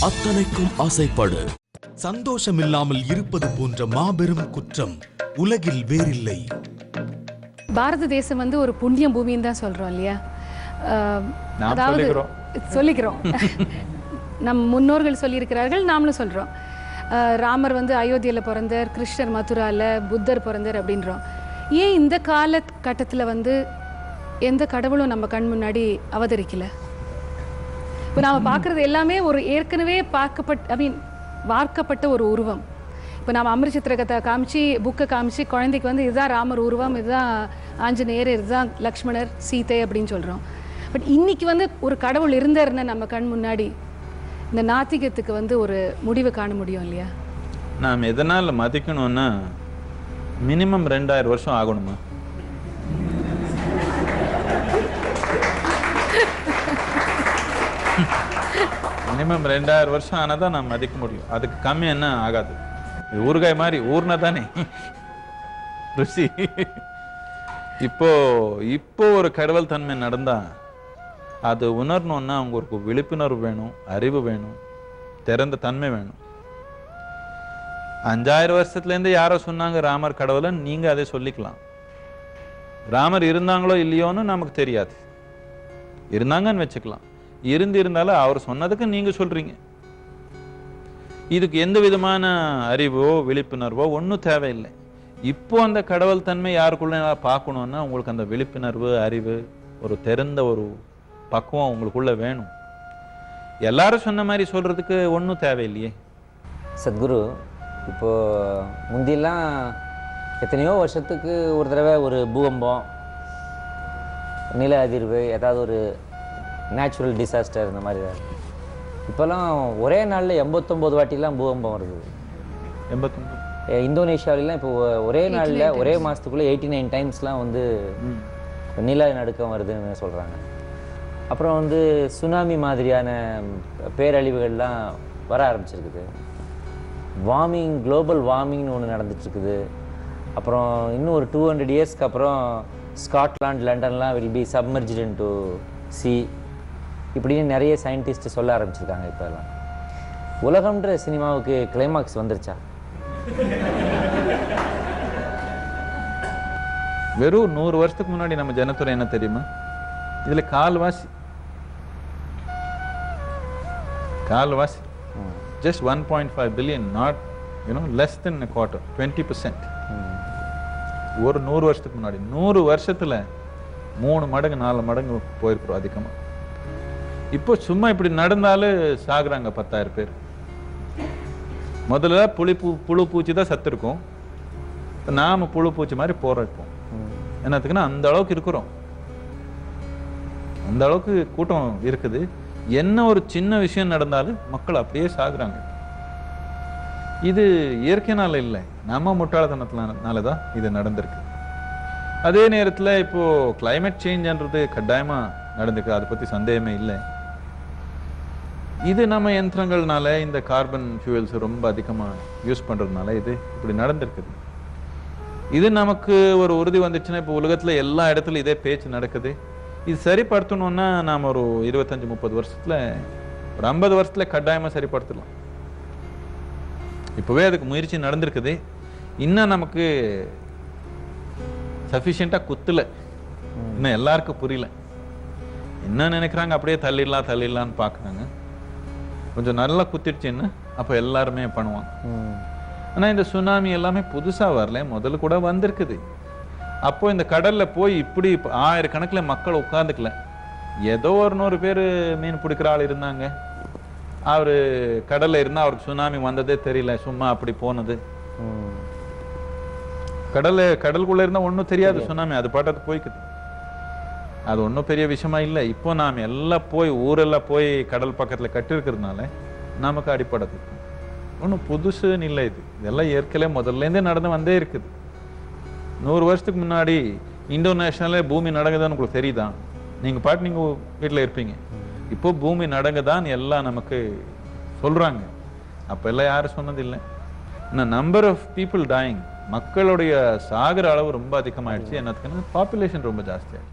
அத்தனைக்கும் ஆசைப்படு. சந்தோஷமில்லாமல் இருப்பது போன்ற மாபெரும் குற்றம் உலகில் வேறில்லை. பாரத தேசம் ஒரு புண்ணிய பூமின்னு தான் சொல்றோம் இல்லையா? அதாவது சொல்லிக்கிறோம். நம் முன்னோர்கள் சொல்லியிருக்கிறார்கள், நாமளும் சொல்றோம். ராமர் அயோத்தியில் பிறந்தார், கிருஷ்ணர் மதுரால, புத்தர் பிறந்தார் அப்படின்றோம். ஏன் இந்த காலகட்டத்தில் எந்த கடவுளும் நம்ம கண் முன்னாடி அவதரிக்கல? இப்போ நாம் பார்க்குறது எல்லாமே ஒரு ஏற்கனவே வார்க்கப்பட்ட ஒரு உருவம். இப்போ நாம் அமிர்த சித்திரகத்தை காமிச்சு, புக்கை காமிச்சு குழந்தைக்கு இதுதான் ராமர் உருவம், இதுதான் ஆஞ்சநேயர், இதுதான் லக்ஷ்மணர், சீதை அப்படின்னு சொல்கிறோம். பட் இன்னைக்கு ஒரு கடவுள் இருந்தாருன்னு நம்ம கண் முன்னாடி இந்த நாத்திகத்துக்கு ஒரு முடிவு காண முடியும் இல்லையா? நாம் எதனால் மதிக்கணும்னா மினிமம் 2000 வருஷம் ஆகணுமா? மினிமம் 2000 வருஷம் ஆனால் தான் நான் மதிக்க முடியும். அதுக்கு கம்மி என்ன ஆகாது. ஊறுகாய் மாதிரி ஊர்னா தானே ருசி. இப்போ ஒரு கடவுள் தன்மை நடந்தா அது உணரணும்னா அவங்களுக்கு விழிப்புணர்வு வேணும், அறிவு வேணும், திறந்த தன்மை வேணும். 5000 வருஷத்துலேருந்து யாரோ சொன்னாங்க ராமர் கடவுள்னு, நீங்க அதை சொல்லிக்கலாம். ராமர் இருந்தாங்களோ இல்லையோன்னு நமக்கு தெரியாது, இருந்தாங்கன்னு வச்சுக்கலாம். இருந்தாலும் அவர் சொன்னதுக்கு நீங்க சொல்றீங்க. இதுக்கு எந்த விதமான அறிவோ விழிப்புணர்வோ ஒன்றும் தேவையில்லை. இப்போ அந்த கடவுள் தன்மை யாருக்குள்ள பார்க்கணும்னா உங்களுக்கு அந்த விழிப்புணர்வு, அறிவு, ஒரு தெரிந்த ஒரு பக்குவம் உங்களுக்குள்ள வேணும். எல்லாரும் சொன்ன மாதிரி சொல்றதுக்கு ஒன்றும் தேவையில்லையே. சத்குரு, இப்போ முந்தியெல்லாம் எத்தனையோ வருஷத்துக்கு ஒரு தடவை ஒரு பூகம்பம், நில அதிர்வு, ஏதாவது ஒரு நேச்சுரல் டிசாஸ்டர் இந்த மாதிரி தான். இப்போல்லாம் ஒரே நாளில் 89 வாட்டிலாம் பூகம்பம் வருது. 89 இந்தோனேஷியாவிலாம் இப்போ ஒரே நாளில் ஒரே மாதத்துக்குள்ளே 89 டைம்ஸ்லாம் நில நடுக்கம் வருதுன்னு சொல்கிறாங்க. அப்புறம் சுனாமி மாதிரியான பேரழிவுகள்லாம் வர ஆரம்பிச்சிருக்குது. வார்மிங், குளோபல் வார்மிங்னு ஒன்று நடந்துட்டுருக்குது. அப்புறம் இன்னும் ஒரு 200 இயர்ஸ்க்கு அப்புறம் ஸ்காட்லாண்ட், லண்டன்லாம் will be submerged into sea இப்படின்னு நிறைய சயின்டிஸ்ட் சொல்ல ஆரம்பிச்சிருக்காங்க. இப்போல்லாம் உலகம்ன்ற சினிமாவுக்கு கிளைமாக்ஸ் வந்துருச்சா? வெறும் 100 வருஷத்துக்கு முன்னாடி நம்ம ஜனத்துறை என்ன தெரியுமா? இதுல கால்வாசி just 1.5 billion, not less than a quarter, 20%. ஒரு 100 வருஷத்துக்கு முன்னாடி 100 வருஷத்துல 3 மடங்கு 4 மடங்கு போயிருக்கிறோம் அதிகமா. இப்போ சும்மா இப்படி நடந்தாலும் சாகுறாங்க 10,000 பேர். முதல்ல புழு பூச்சி தான் சத்து இருக்கும், நாம புழு பூச்சி மாதிரி போறோம். என்னத்துக்குன்னா அந்த அளவுக்கு இருக்கிறோம், அந்த அளவுக்கு கூட்டம் இருக்குது. என்ன ஒரு சின்ன விஷயம் நடந்தாலும் மக்கள் அப்படியே சாகுறாங்க. இது இயற்கையினால இல்லை, நம்ம முட்டாளத்தனத்தினால தான் இது நடந்திருக்கு. அதே நேரத்தில் இப்போ கிளைமேட் சேஞ்ச்ன்றது கட்டாயமா நடந்திருக்கு, அதை பத்தி சந்தேகமே இல்லை. இது நம்ம யந்திரங்கள்னால, இந்த கார்பன் ஃபியூவல்ஸ் ரொம்ப அதிகமாக யூஸ் பண்றதுனால இது இப்படி நடந்திருக்குது. இது நமக்கு ஒரு உறுதி வந்துச்சுன்னா இப்போ உலகத்துல எல்லா இடத்துலையும் இதே பேச்சு நடக்குது. இது சரிப்படுத்தணும்னா நாம் ஒரு 25-30 வருஷத்துல, ஒரு 50 வருஷத்துல கட்டாயமா சரிப்படுத்தலாம். இப்பவே அதுக்கு முயற்சி நடந்திருக்குது. இன்னும் நமக்கு சஃபிஷியண்டா குத்துல, இன்னும் எல்லாருக்கும் புரியல. என்ன நினைக்கிறாங்க, அப்படியே தள்ளிடலான்னு பாக்குறாங்க. கொஞ்சம் நல்லா குத்திடுச்சுன்னு அப்ப எல்லாருமே பண்ணுவாங்க. ஆனா இந்த சுனாமி எல்லாமே புதுசா வரல, முதல்ல கூட வந்திருக்குது. அப்போ இந்த கடல்ல போய் இப்படி 1000 கணக்குல மக்கள் உட்கார்ந்துக்கல. ஏதோ ஒரு 100 பேர் மீன் பிடிக்கிற ஆள் இருந்தாங்க. அவரு கடல்ல இருந்தா அவருக்கு சுனாமி வந்ததே தெரியல, சும்மா அப்படி போனது. கடலுக்குள்ள இருந்தா ஒன்றும் தெரியாது சுனாமி, அது பாட்டது போய்க்குது. அது ஒன்றும் பெரிய விஷயமா இல்லை. இப்போ நாம் எல்லாம் போய் ஊரெல்லாம் போய் கடல் பக்கத்துல கட்டிருக்கிறதுனால நமக்கு அடிப்படது ஒன்றும் புதுசுன்னு இல்லை. இதெல்லாம் இயற்கையிலே முதல்லேருந்தே நடந்து வந்தே இருக்குது. 100 வருஷத்துக்கு முன்னாடி இந்தோனேஷியால பூமி நடங்குதான்னு உங்களுக்கு தெரியுதான்? நீங்க பாட்டு நீங்க வீட்டில் இருப்பீங்க. இப்போ பூமி நடங்குதான்னு எல்லாம் நமக்கு சொல்றாங்க. அப்ப எல்லாம் யாரும் சொன்னது இல்லை. நம்பர் ஆஃப் பீப்புள் டைங், மக்களுடைய சாகர அளவு ரொம்ப அதிகமாயிடுச்சு. என்னத்துக்குன்னா பாப்புலேஷன் ரொம்ப ஜாஸ்தியாயிடுச்சு.